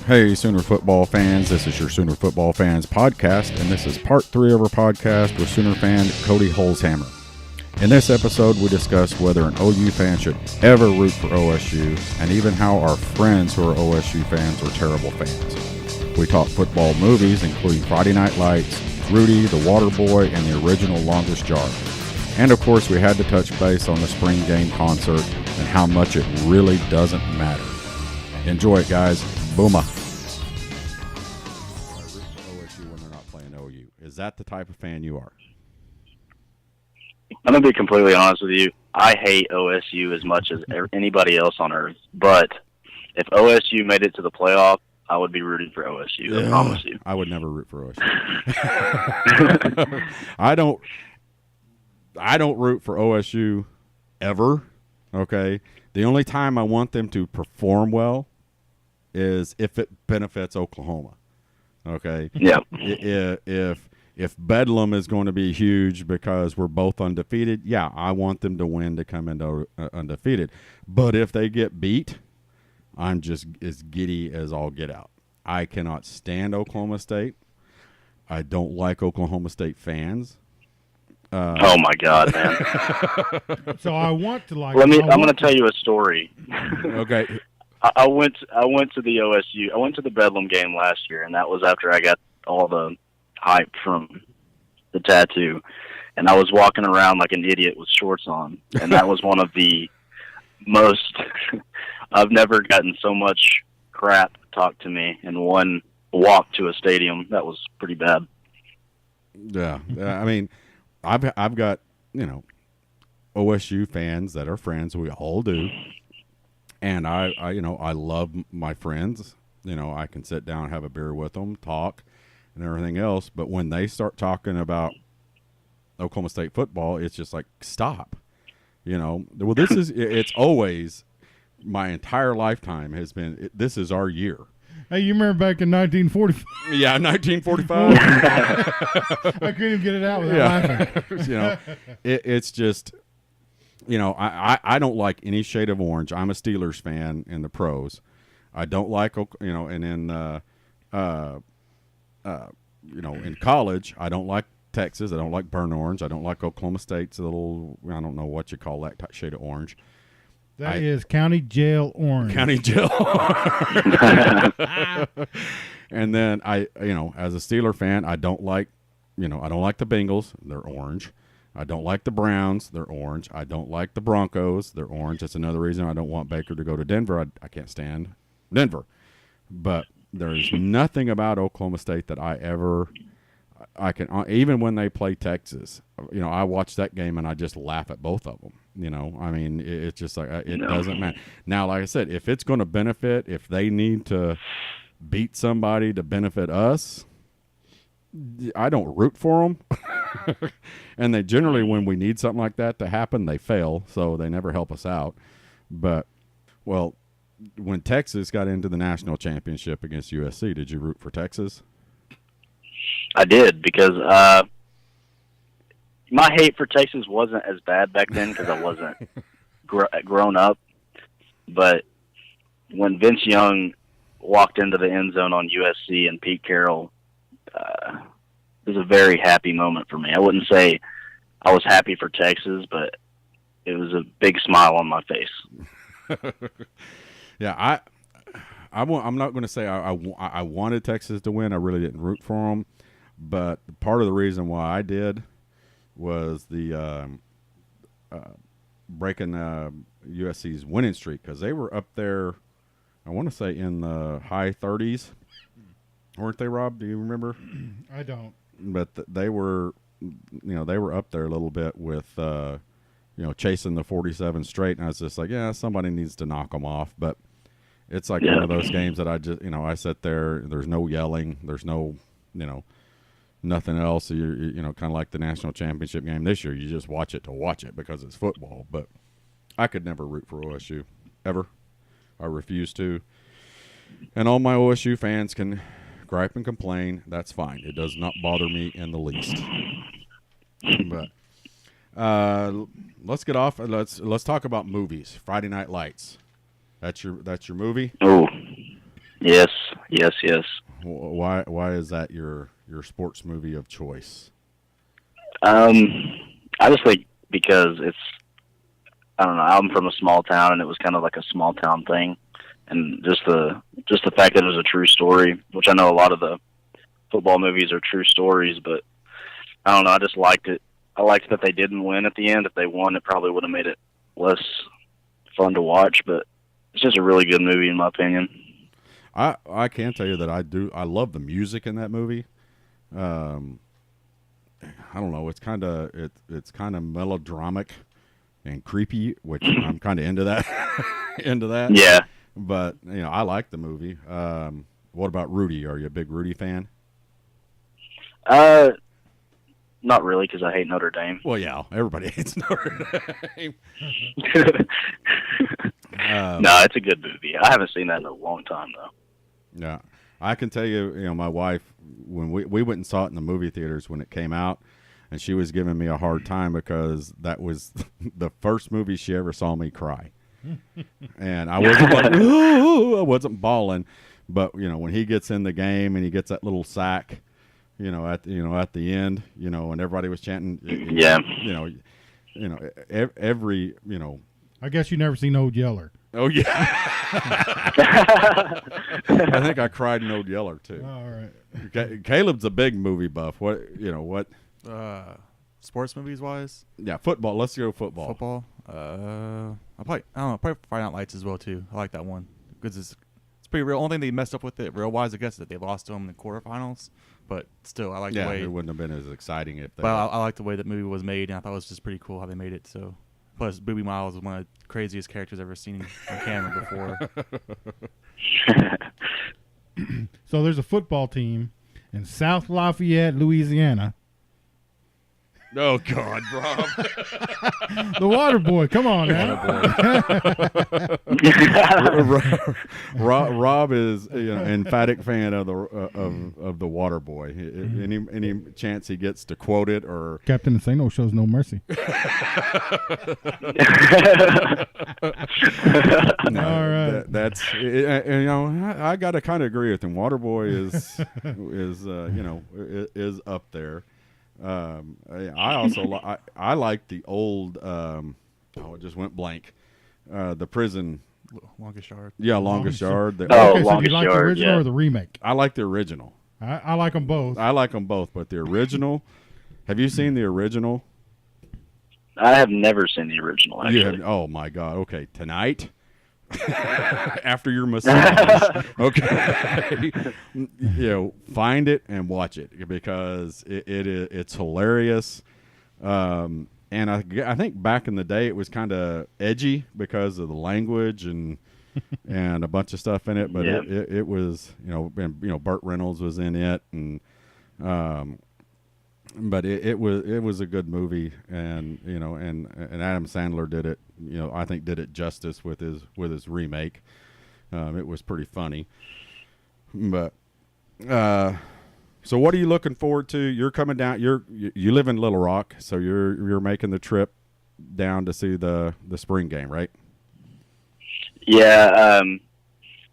Hey, Sooner football fans. This is your Sooner football fans podcast, and this is part 3 of our podcast with Sooner fan Cody Holzhammer. In this episode, we discuss whether an OU fan should ever root for OSU, and even how our friends who are OSU fans are terrible fans. We talk football movies, including Friday Night Lights, Rudy, the Waterboy, and the original Longest Yard. And of course, we had to touch base on the spring game concert and how much it really doesn't matter. Enjoy it, guys. Booma. I root for OSU when they're not playing OU. Is that the type of fan you are? I'm going to be completely honest with you. I hate OSU as much as anybody else on earth. But if OSU made it to the playoff, I would be rooting for OSU. I promise you. I would never root for OSU. I don't root for OSU ever. Okay. The only time I want them to perform well is if it benefits Oklahoma. Okay. Yeah. If Bedlam is going to be huge because we're both undefeated, yeah, I want them to win to come into undefeated. But if they get beat, I'm just as giddy as all get out. I cannot stand Oklahoma State. I don't like Oklahoma State fans. Oh my God, man! So I want to like. I'm going to tell you a story. Okay. I went to the OSU. I went to the Bedlam game last year, and that was after I got all the hype from the tattoo, and I was walking around like an idiot with shorts on, and that was one of the most. I've never gotten so much crap talked to me in one walk to a stadium. That was pretty bad. Yeah, I mean, I've got OSU fans that are friends. We all do, and I love my friends. I can sit down, have a beer with them, talk, and everything else. But when they start talking about Oklahoma State football, it's just like, stop. Well, it's always. My entire lifetime has been, this is our year. Hey, you remember back in 1945? Yeah, 1945. I couldn't even get it out without laughing. It's just, I don't like any shade of orange. I'm a Steelers fan in the pros. I don't like, and in college, I don't like Texas. I don't like burnt orange. I don't like Oklahoma State's little, I don't know what you call that shade of orange. That is county jail orange. County jail. And then as a Steeler fan, I don't like the Bengals. They're orange. I don't like the Browns. They're orange. I don't like the Broncos. They're orange. That's another reason I don't want Baker to go to Denver. I can't stand Denver. But there's nothing about Oklahoma State that I can, even when they play Texas, I watch that game and I just laugh at both of them. I mean, it's just like, it doesn't matter. Now, like I said, if it's going to benefit, if they need to beat somebody to benefit us, I don't root for them. And they generally, when we need something like that to happen, they fail. So they never help us out. But, well, when Texas got into the national championship against USC, did you root for Texas? I did, because my hate for Texas wasn't as bad back then because I wasn't grown up. But when Vince Young walked into the end zone on USC and Pete Carroll, it was a very happy moment for me. I wouldn't say I was happy for Texas, but it was a big smile on my face. Yeah, I'm not going to say I wanted Texas to win. I really didn't root for them. But part of the reason why I did was the breaking USC's winning streak, because they were up there, I want to say in the high 30s. Weren't they, Rob? Do you remember? I don't. But they were, they were up there a little bit with, chasing the 47 straight. And I was just like, yeah, somebody needs to knock them off. But it's like one of those games that I just, I sit there, there's no yelling, there's no, nothing else. You're kind of like the national championship game this year. You just watch it to watch it because it's football. But I could never root for OSU, ever. I refuse to. And all my OSU fans can gripe and complain. That's fine. It does not bother me in the least. But let's get off. Let's talk about movies. Friday Night Lights. That's your movie? Oh, yes. Yes, yes. Why is that your sports movie of choice? I just think because I don't know. I'm from a small town, and it was kind of like a small town thing, and just the fact that it was a true story, which I know a lot of the football movies are true stories, but I don't know. I just liked it. I liked that they didn't win at the end. If they won, it probably would have made it less fun to watch. But it's just a really good movie, in my opinion. I can tell you that I love the music in that movie. I don't know. It's kind of melodramatic and creepy, which I'm kind of into that. Yeah. But I like the movie. What about Rudy? Are you a big Rudy fan? Not really, because I hate Notre Dame. Well, yeah, everybody hates Notre Dame. No, it's a good movie. I haven't seen that in a long time, though. Yeah, I can tell you, my wife, when we went and saw it in the movie theaters when it came out, and she was giving me a hard time because that was the first movie she ever saw me cry. And I wasn't like, ooh, I wasn't bawling, but when he gets in the game and he gets that little sack, at the end, and everybody was chanting, Yeah. every. I guess you never seen Old Yeller. Oh yeah. I think I cried in Old Yeller too. All right. Caleb's a big movie buff. What? Sports movies wise? Yeah, football. Let's go football. Football. Probably Friday Night Lights as well too. I like that one because it's pretty real. Only thing they messed up with it real wise, I guess, is that they lost to them in the quarterfinals. But still, I like the way it wouldn't have been as exciting if. But I like the way that movie was made, and I thought it was just pretty cool how they made it. So, plus Boobie Miles is one of the craziest characters I've ever seen on camera before. So there's a football team in South Lafayette, Louisiana. Oh God, Rob! The Waterboy, come on now. Rob is emphatic fan of the Waterboy. Any chance he gets to quote it or Captain Insano shows no mercy. No, all right, that's I got to kind of agree with him. Waterboy is up there. I also I like the old it just went blank. The prison. Longest Yard. Yeah, Longest Yard. Okay, so Longest do you like the Yard, original yeah. or the remake? I like the original. I like them both. I like them both, but the original. Have you seen the original? I have never seen the original, actually. Oh my God! Okay, tonight. After your massage, okay, find it and watch it because it's hilarious. And I think back in the day it was kind of edgy because of the language and a bunch of stuff in it. But Yeah. it was Burt Reynolds was in it and but it was a good movie and and Adam Sandler did it. I think did it justice with his remake. It was pretty funny. But so what are you looking forward to? You're coming down. You live in Little Rock, so you're making the trip down to see the spring game, right? Yeah,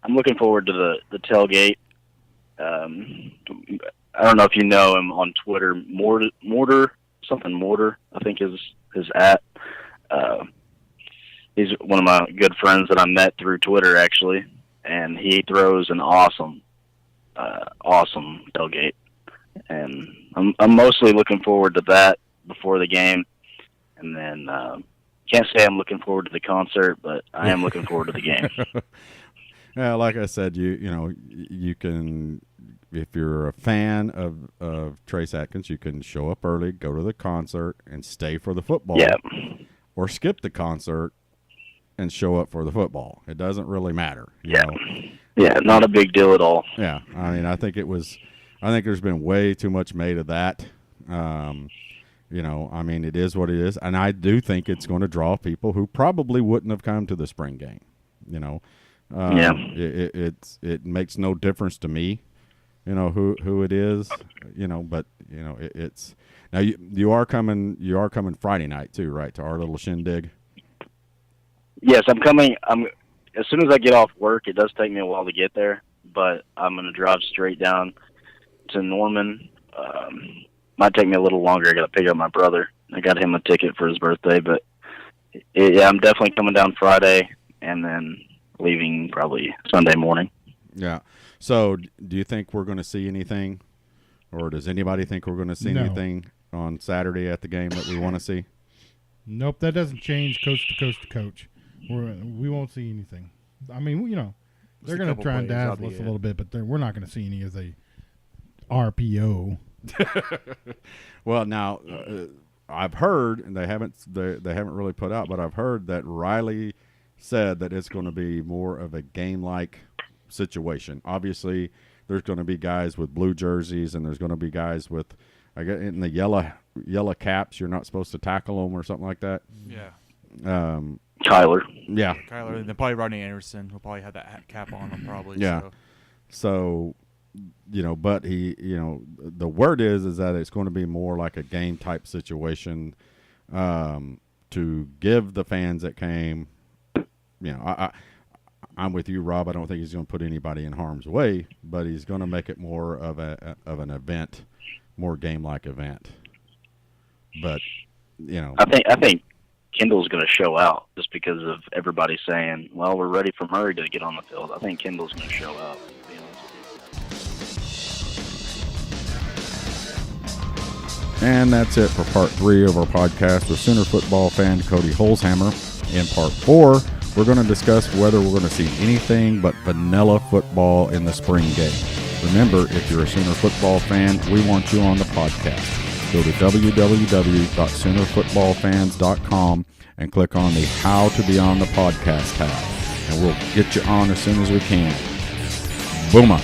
I'm looking forward to the tailgate. I don't know if you know him on Twitter, Mortar, I think is at. He's one of my good friends that I met through Twitter, actually, and he throws an awesome tailgate. And I'm mostly looking forward to that before the game, and then can't say I'm looking forward to the concert, but I am looking forward to the game. Yeah, like I said, you can. If you're a fan of Trace Adkins, you can show up early, go to the concert, and stay for the football. Yeah. Or skip the concert and show up for the football. It doesn't really matter. You know? Yeah, not a big deal at all. Yeah, I mean, I think there's been way too much made of that. I mean, it is what it is, and I do think it's going to draw people who probably wouldn't have come to the spring game. It makes no difference to me. Who it is, but it's now you are coming Friday night too, right? To our little shindig. Yes, I'm coming. As soon as I get off work, it does take me a while to get there, but I'm going to drive straight down to Norman. Might take me a little longer. I got to pick up my brother. I got him a ticket for his birthday, but yeah, I'm definitely coming down Friday and then leaving probably Sunday morning. Yeah. So, do you think we're going to see anything, or does anybody think we're going to see anything on Saturday at the game that we want to see? Nope, that doesn't change coach to coach to coach. We won't see anything. I mean, they're going to try and dazzle us a little bit, but we're not going to see any as a RPO. Well, now I've heard, and they haven't really put out, but I've heard that Riley said that it's going to be more of a game-like situation. Obviously, there's going to be guys with blue jerseys, and there's going to be guys with, I guess, in the yellow caps. You're not supposed to tackle them or something like that. Yeah. Kyler. Yeah. Kyler. Then probably Rodney Anderson. He'll probably have that cap on him probably. Yeah. So, but the word is that it's going to be more like a game type situation to give the fans that came. I'm with you, Rob. I don't think he's going to put anybody in harm's way, but he's going to make it more of an event, more game-like event. But I think Kendall's going to show out just because of everybody saying, "Well, we're ready for Murray to get on the field." I think Kendall's going to show out. To be honest. And that's it for part 3 of our podcast with Sooner football fan Cody Holzhammer. In part 4, we're going to discuss whether we're going to see anything but vanilla football in the spring game. Remember, if you're a Sooner football fan, we want you on the podcast. Go to www.soonerfootballfans.com and click on the How to Be on the Podcast tab, and we'll get you on as soon as we can. Booma.